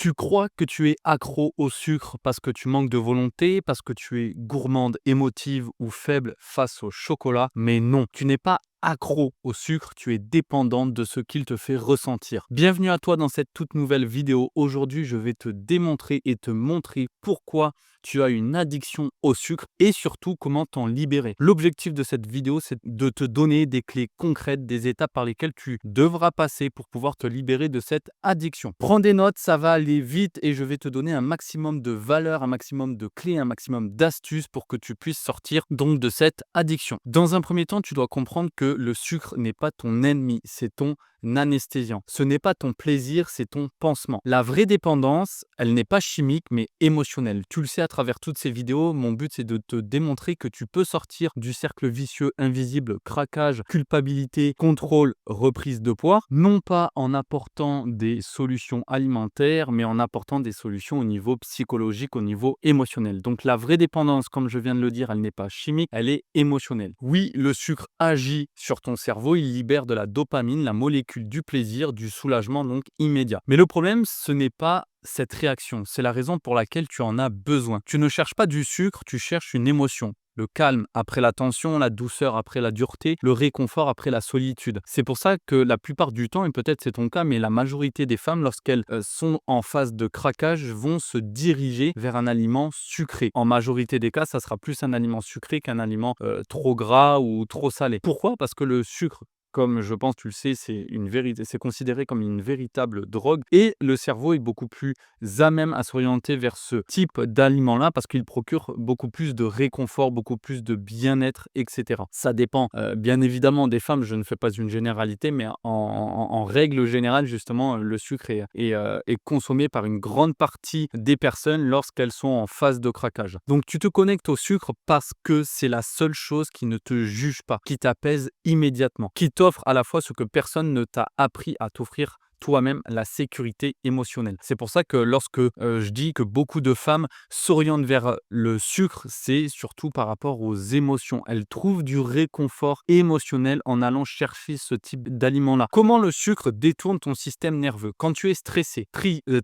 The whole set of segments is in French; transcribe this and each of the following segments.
Tu crois que tu es accro au sucre parce que tu manques de volonté, parce que tu es gourmande, émotive ou faible face au chocolat, mais non, tu n'es pas accro au sucre, tu es dépendante de ce qu'il te fait ressentir. Bienvenue à toi dans cette toute nouvelle vidéo. Aujourd'hui, je vais te démontrer et te montrer pourquoi tu as une addiction au sucre et surtout comment t'en libérer. L'objectif de cette vidéo, c'est de te donner des clés concrètes, des étapes par lesquelles tu devras passer pour pouvoir te libérer de cette addiction. Prends des notes, ça va aller vite et je vais te donner un maximum de valeurs, un maximum de clés, un maximum d'astuces pour que tu puisses sortir donc de cette addiction. Dans un premier temps, tu dois comprendre que le sucre n'est pas ton ennemi, c'est ton anesthésiant. Ce n'est pas ton plaisir, c'est ton pansement. La vraie dépendance, elle n'est pas chimique, mais émotionnelle. Tu le sais à travers toutes ces vidéos, mon but c'est de te démontrer que tu peux sortir du cercle vicieux invisible, craquage, culpabilité, contrôle, reprise de poids, non pas en apportant des solutions alimentaires, mais en apportant des solutions au niveau psychologique, au niveau émotionnel. Donc la vraie dépendance, comme je viens de le dire, elle n'est pas chimique, elle est émotionnelle. Oui, le sucre agit sur ton cerveau, il libère de la dopamine, la molécule du plaisir, du soulagement donc immédiat. Mais le problème, ce n'est pas cette réaction, c'est la raison pour laquelle tu en as besoin. Tu ne cherches pas du sucre, tu cherches une émotion. Le calme après la tension, la douceur après la dureté, le réconfort après la solitude. C'est pour ça que la plupart du temps, et peut-être c'est ton cas, mais la majorité des femmes, lorsqu'elles sont en phase de craquage, vont se diriger vers un aliment sucré. En majorité des cas, ça sera plus un aliment sucré qu'un aliment trop gras ou trop salé. Pourquoi? Parce que le sucre, comme je pense tu le sais, c'est considéré comme une véritable drogue et le cerveau est beaucoup plus à même à s'orienter vers ce type d'aliment-là parce qu'il procure beaucoup plus de réconfort, beaucoup plus de bien-être, etc. Ça dépend bien évidemment des femmes, je ne fais pas une généralité, mais en règle générale, justement, le sucre est consommé par une grande partie des personnes lorsqu'elles sont en phase de craquage. Donc tu te connectes au sucre parce que c'est la seule chose qui ne te juge pas, qui t'apaise immédiatement, qui t'offre à la fois ce que personne ne t'a appris à t'offrir toi-même, la sécurité émotionnelle. C'est pour ça que lorsque je dis que beaucoup de femmes s'orientent vers le sucre, c'est surtout par rapport aux émotions. Elles trouvent du réconfort émotionnel en allant chercher ce type d'aliment-là. Comment le sucre détourne ton système nerveux? Quand tu es stressé,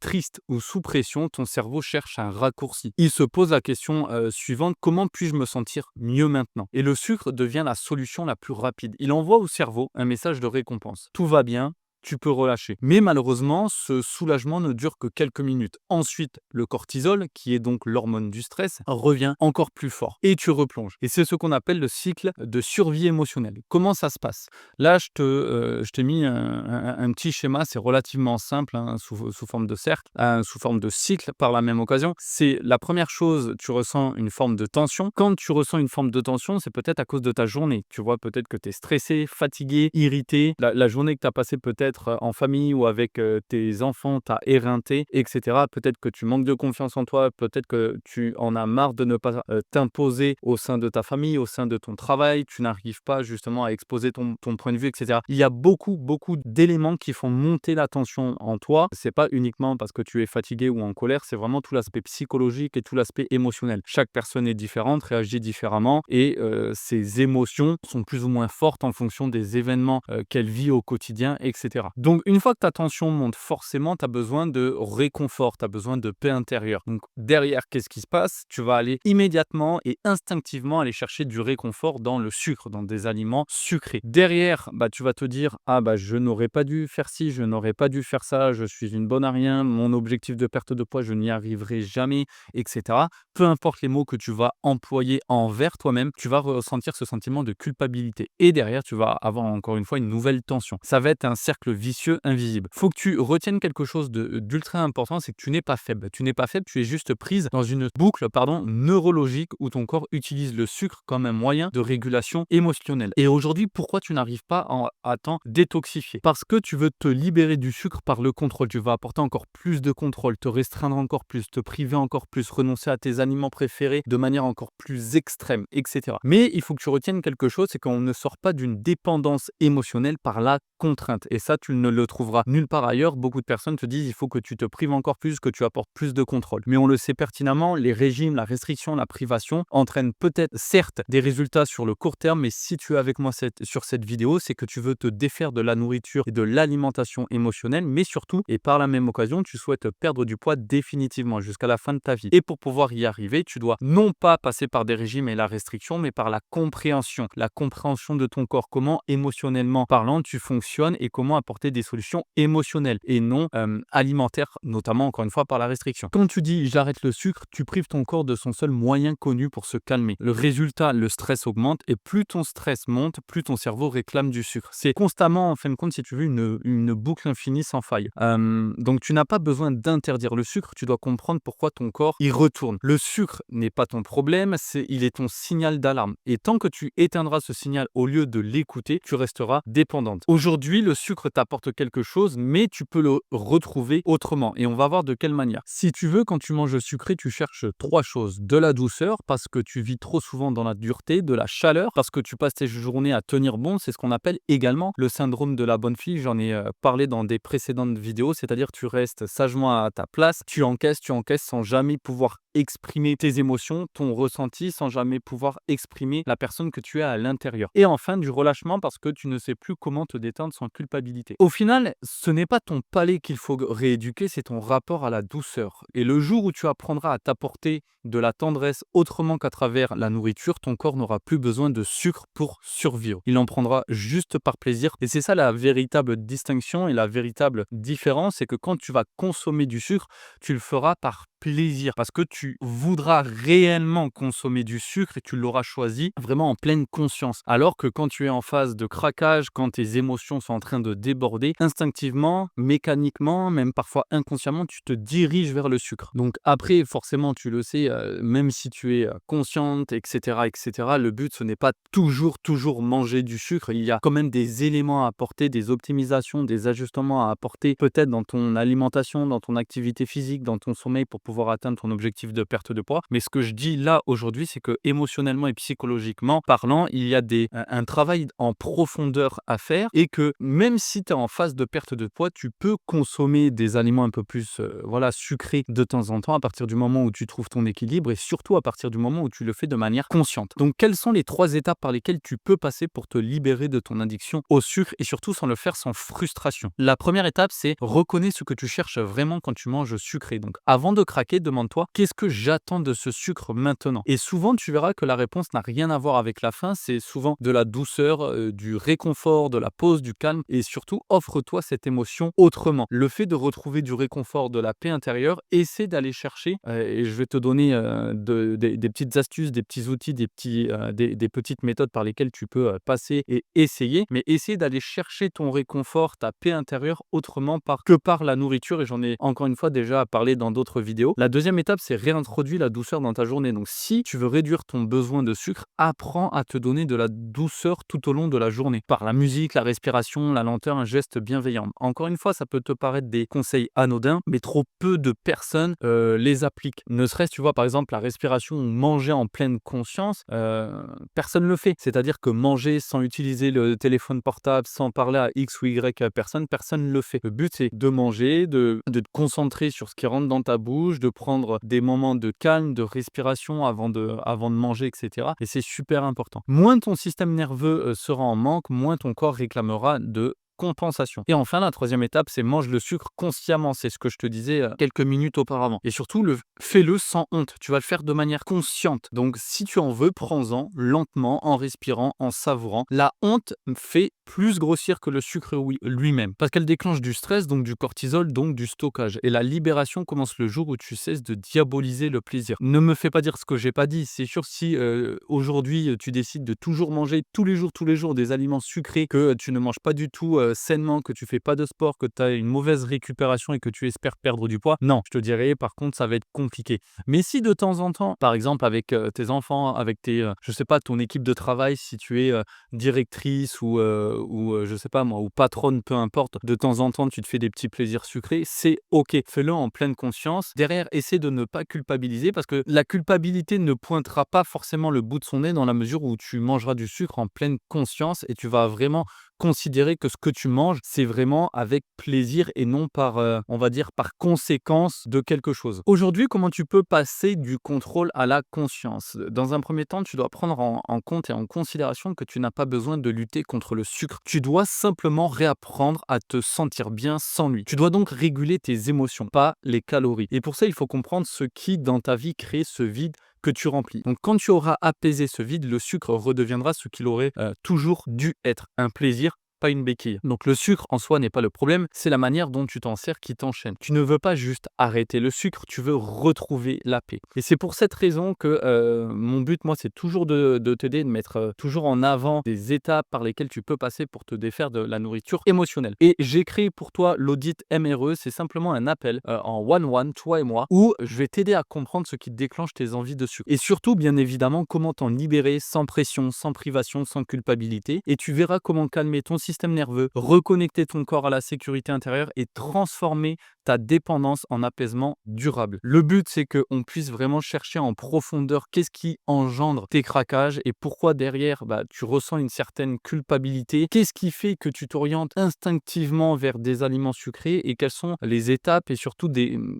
triste ou sous pression, ton cerveau cherche un raccourci. Il se pose la question suivante: comment puis-je me sentir mieux maintenant? Et le sucre devient la solution la plus rapide. Il envoie au cerveau un message de récompense. Tout va bien, tu peux relâcher. Mais malheureusement, ce soulagement ne dure que quelques minutes. Ensuite, le cortisol, qui est donc l'hormone du stress, revient encore plus fort et tu replonges. Et c'est ce qu'on appelle le cycle de survie émotionnelle. Comment ça se passe? Là, je t'ai mis un petit schéma, c'est relativement simple, hein, sous forme de cercle, sous forme de cycle par la même occasion. C'est la première chose, tu ressens une forme de tension. Quand tu ressens une forme de tension, c'est peut-être à cause de ta journée. Tu vois, peut-être que tu es stressé, fatigué, irrité. La journée que tu as passée peut-être en famille ou avec tes enfants, tu as éreinté, etc. Peut-être que tu manques de confiance en toi, peut-être que tu en as marre de ne pas t'imposer au sein de ta famille, au sein de ton travail, tu n'arrives pas justement à exposer ton point de vue, etc. Il y a beaucoup d'éléments qui font monter la tension en toi. C'est pas uniquement parce que tu es fatigué ou en colère, c'est vraiment tout l'aspect psychologique et tout l'aspect émotionnel. Chaque personne est différente, réagit différemment et ses émotions sont plus ou moins fortes en fonction des événements qu'elle vit au quotidien, etc. Donc, une fois que ta tension monte, forcément, tu as besoin de réconfort, tu as besoin de paix intérieure. Donc, derrière, qu'est-ce qui se passe? Tu vas aller immédiatement et instinctivement aller chercher du réconfort dans le sucre, dans des aliments sucrés. Derrière, tu vas te dire: ah je n'aurais pas dû faire ci, je n'aurais pas dû faire ça, je suis une bonne à rien, mon objectif de perte de poids, je n'y arriverai jamais, etc. Peu importe les mots que tu vas employer envers toi-même, tu vas ressentir ce sentiment de culpabilité. Et derrière, tu vas avoir encore une fois une nouvelle tension. Ça va être un cercle vicieux invisible. Faut que tu retiennes quelque chose d'ultra important, c'est que tu n'es pas faible. Tu n'es pas faible, tu es juste prise dans une boucle neurologique où ton corps utilise le sucre comme un moyen de régulation émotionnelle. Et aujourd'hui, pourquoi tu n'arrives pas à t'en détoxifier? Parce que tu veux te libérer du sucre par le contrôle. Tu vas apporter encore plus de contrôle, te restreindre encore plus, te priver encore plus, renoncer à tes aliments préférés de manière encore plus extrême, etc. Mais il faut que tu retiennes quelque chose, c'est qu'on ne sort pas d'une dépendance émotionnelle par la contrainte. Et ça, tu ne le trouveras nulle part ailleurs. Beaucoup de personnes te disent il faut que tu te prives encore plus, que tu apportes plus de contrôle. Mais on le sait pertinemment, les régimes, la restriction, la privation entraînent peut-être certes des résultats sur le court terme, mais si tu es avec moi sur cette vidéo, c'est que tu veux te défaire de la nourriture et de l'alimentation émotionnelle, mais surtout, et par la même occasion, tu souhaites perdre du poids définitivement jusqu'à la fin de ta vie. Et pour pouvoir y arriver, tu dois non pas passer par des régimes et la restriction, mais par la compréhension de ton corps, comment émotionnellement parlant tu fonctionnes et comment apporter des solutions émotionnelles et non alimentaires, notamment encore une fois par la restriction. Quand tu dis j'arrête le sucre, tu prives ton corps de son seul moyen connu pour se calmer. Le résultat, le stress augmente et plus ton stress monte, plus ton cerveau réclame du sucre. C'est constamment, en fin de compte, si tu veux, une boucle infinie sans faille. Donc tu n'as pas besoin d'interdire le sucre, tu dois comprendre pourquoi ton corps y retourne. Le sucre n'est pas ton problème, il est ton signal d'alarme. Et tant que tu éteindras ce signal au lieu de l'écouter, tu resteras dépendante. Aujourd'hui, le sucre t'apporte quelque chose, mais tu peux le retrouver autrement. Et on va voir de quelle manière. Si tu veux, quand tu manges sucré, tu cherches 3 choses. De la douceur, parce que tu vis trop souvent dans la dureté, de la chaleur, parce que tu passes tes journées à tenir bon, c'est ce qu'on appelle également le syndrome de la bonne fille. J'en ai parlé dans des précédentes vidéos, c'est-à-dire tu restes sagement à ta place, tu encaisses sans jamais pouvoir exprimer tes émotions, ton ressenti, sans jamais pouvoir exprimer la personne que tu es à l'intérieur. Et enfin, du relâchement parce que tu ne sais plus comment te détendre sans culpabilité. Au final, ce n'est pas ton palais qu'il faut rééduquer, c'est ton rapport à la douceur. Et le jour où tu apprendras à t'apporter de la tendresse autrement qu'à travers la nourriture, ton corps n'aura plus besoin de sucre pour survivre. Il en prendra juste par plaisir. Et c'est ça la véritable distinction et la véritable différence, c'est que quand tu vas consommer du sucre, tu le feras par plaisir parce que tu voudras réellement consommer du sucre et tu l'auras choisi vraiment en pleine conscience. Alors que quand tu es en phase de craquage, quand tes émotions sont en train de déborder, instinctivement, mécaniquement, même parfois inconsciemment, tu te diriges vers le sucre. Donc après, forcément, tu le sais, même si tu es consciente, etc., le but, ce n'est pas toujours manger du sucre. Il y a quand même des éléments à apporter, des optimisations, des ajustements à apporter, peut-être dans ton alimentation, dans ton activité physique, dans ton sommeil pour pouvoir atteindre ton objectif de perte de poids. Mais ce que je dis là aujourd'hui, c'est que émotionnellement et psychologiquement parlant, il y a un travail en profondeur à faire et que même si tu es en phase de perte de poids, tu peux consommer des aliments un peu plus sucrés de temps en temps à partir du moment où tu trouves ton équilibre et surtout à partir du moment où tu le fais de manière consciente. Donc, quelles sont les 3 étapes par lesquelles tu peux passer pour te libérer de ton addiction au sucre et surtout sans le faire sans frustration? La première étape, c'est reconnais ce que tu cherches vraiment quand tu manges sucré. Donc, avant de craquer, demande-toi qu'est-ce que j'attends de ce sucre maintenant? Et souvent, tu verras que la réponse n'a rien à voir avec la faim. C'est souvent de la douceur, du réconfort, de la pause, du calme et surtout, offre-toi cette émotion autrement. Le fait de retrouver du réconfort, de la paix intérieure, essaie d'aller chercher et je vais te donner des petites astuces, des petits outils, des petites méthodes par lesquelles tu peux passer et essayer, mais essaie d'aller chercher ton réconfort, ta paix intérieure autrement que par la nourriture et j'en ai encore une fois déjà parlé dans d'autres vidéos. La deuxième étape, c'est réintroduire la douceur dans ta journée. Donc si tu veux réduire ton besoin de sucre, apprends à te donner de la douceur tout au long de la journée. Par la musique, la respiration, la lenteur, un geste bienveillant. Encore une fois, ça peut te paraître des conseils anodins, mais trop peu de personnes les appliquent. Ne serait-ce, tu vois, par exemple, la respiration ou manger en pleine conscience, personne ne le fait. C'est-à-dire que manger sans utiliser le téléphone portable, sans parler à X ou Y personne ne le fait. Le but, c'est de manger, de te concentrer sur ce qui rentre dans ta bouche, de prendre des moments de calme, de respiration avant de manger, etc. Et c'est super important. Moins ton système nerveux sera en manque, moins ton corps réclamera de compensation. Et enfin, la troisième étape, c'est mange le sucre consciemment. C'est ce que je te disais quelques minutes auparavant. Et surtout, fais-le sans honte. Tu vas le faire de manière consciente. Donc, si tu en veux, prends-en lentement, en respirant, en savourant. La honte fait plus grossir que le sucre lui-même. Parce qu'elle déclenche du stress, donc du cortisol, donc du stockage. Et la libération commence le jour où tu cesses de diaboliser le plaisir. Ne me fais pas dire ce que j'ai pas dit. C'est sûr, si aujourd'hui, tu décides de toujours manger tous les jours des aliments sucrés, que tu ne manges pas du tout sainement, que tu fais pas de sport, que tu as une mauvaise récupération et que tu espères perdre du poids, non, je te dirais par contre ça va être compliqué. Mais si de temps en temps, par exemple avec tes enfants, avec je sais pas, ton équipe de travail, si tu es directrice ou je sais pas moi, ou patronne, peu importe, de temps en temps tu te fais des petits plaisirs sucrés, c'est ok, fais-le en pleine conscience. Derrière, essaie de ne pas culpabiliser parce que la culpabilité ne pointera pas forcément le bout de son nez dans la mesure où tu mangeras du sucre en pleine conscience et tu vas vraiment considérer que ce que tu manges, c'est vraiment avec plaisir et non par, on va dire, par conséquence de quelque chose. Aujourd'hui, comment tu peux passer du contrôle à la conscience? Dans un premier temps, tu dois prendre en compte et en considération que tu n'as pas besoin de lutter contre le sucre. Tu dois simplement réapprendre à te sentir bien sans lui. Tu dois donc réguler tes émotions, pas les calories. Et pour ça, il faut comprendre ce qui, dans ta vie, crée ce vide que tu remplis. Donc quand tu auras apaisé ce vide, le sucre redeviendra ce qu'il aurait toujours dû être, un plaisir, pas une béquille. Donc le sucre en soi n'est pas le problème, c'est la manière dont tu t'en sers qui t'enchaîne. Tu ne veux pas juste arrêter le sucre, tu veux retrouver la paix. Et c'est pour cette raison que mon but, moi, c'est toujours de t'aider, de mettre toujours en avant des étapes par lesquelles tu peux passer pour te défaire de la nourriture émotionnelle. Et j'ai créé pour toi l'audit MRE, c'est simplement un appel en one-one, toi et moi, où je vais t'aider à comprendre ce qui déclenche tes envies de sucre. Et surtout, bien évidemment, comment t'en libérer sans pression, sans privation, sans culpabilité. Et tu verras comment calmer ton système nerveux, reconnecter ton corps à la sécurité intérieure et transformer ta dépendance en apaisement durable. Le but, c'est qu'on puisse vraiment chercher en profondeur qu'est-ce qui engendre tes craquages et pourquoi derrière, tu ressens une certaine culpabilité. Qu'est-ce qui fait que tu t'orientes instinctivement vers des aliments sucrés et quelles sont les étapes et surtout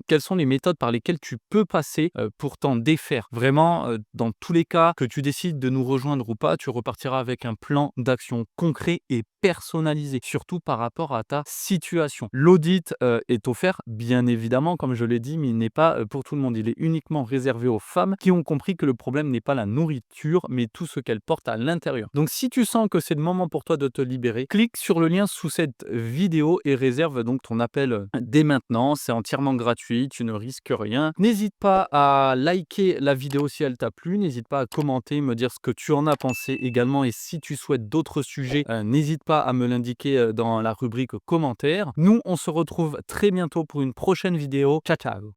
quelles sont les méthodes par lesquelles tu peux passer pour t'en défaire. Vraiment, dans tous les cas, que tu décides de nous rejoindre ou pas, tu repartiras avec un plan d'action concret et personnalisé, surtout par rapport à ta situation. L'audit est offert, bien évidemment, comme je l'ai dit, mais il n'est pas pour tout le monde. Il est uniquement réservé aux femmes qui ont compris que le problème n'est pas la nourriture, mais tout ce qu'elle porte à l'intérieur. Donc, si tu sens que c'est le moment pour toi de te libérer, clique sur le lien sous cette vidéo et réserve donc ton appel dès maintenant. C'est entièrement gratuit, tu ne risques rien. N'hésite pas à liker la vidéo si elle t'a plu, n'hésite pas à commenter, me dire ce que tu en as pensé également et si tu souhaites d'autres sujets, n'hésite pas à me l'indiquer dans la rubrique commentaires. Nous, on se retrouve très bientôt pour une prochaine vidéo. Ciao, ciao!